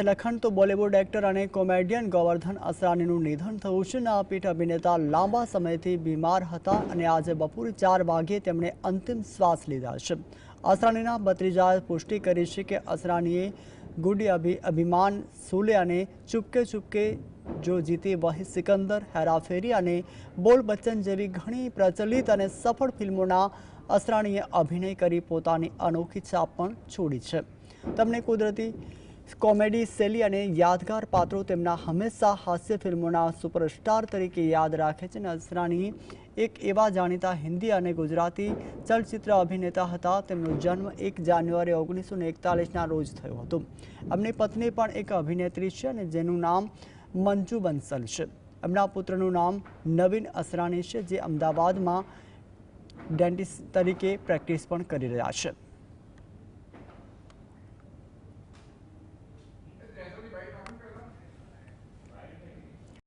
લખન તો બોલિવૂડ એક્ટર અને કોમેડિયન ગોવર્ધન અસરાનીનું નિધન થયું છે. નાપીઠ અભિનેતા લાંબા સમયથી બીમાર હતા અને આજે બપોરે 4 વાગ્યે તેમણે અંતિમ શ્વાસ લીધા છે. અસરાનીના ભત્રીજાએ પુષ્ટિ કરી છે કે અસરાનીએ ગુડી અભિમાન સુલે અને ચુપકે ચુપકે જો જીતે વહી સિકંદર, હેરાફેરી અને બોલ બચ્ચન જેવી ઘણી પ્રચલિત અને સફળ ફિલ્મોના અસરાનીએ અભિનય કરી પોતાની અનોખી છાપ પણ છોડી છે. તમને કુદરતી કોમેડી શૈલી અને યાદગાર પાત્રો તેમના હંમેશા હાસ્ય ફિલ્મોના સુપરસ્ટાર તરીકે યાદ રાખે છે. અસરાની એક એવા જાણીતા હિન્દી અને ગુજરાતી ચલચિત્ર અભિનેતા હતા. તેમનો જન્મ 1 જાન્યુઆરી 1941ના રોજ થયો હતો. એમની પત્ની પણ એક અભિનેત્રી છે અને જેનું નામ મંજુ બંસલ છે. એમના પુત્રનું નામ નવીન અસરાની છે, જે અમદાવાદમાં ડેન્ટિસ્ટ તરીકે પ્રેક્ટિસ પણ કરી રહ્યા છે.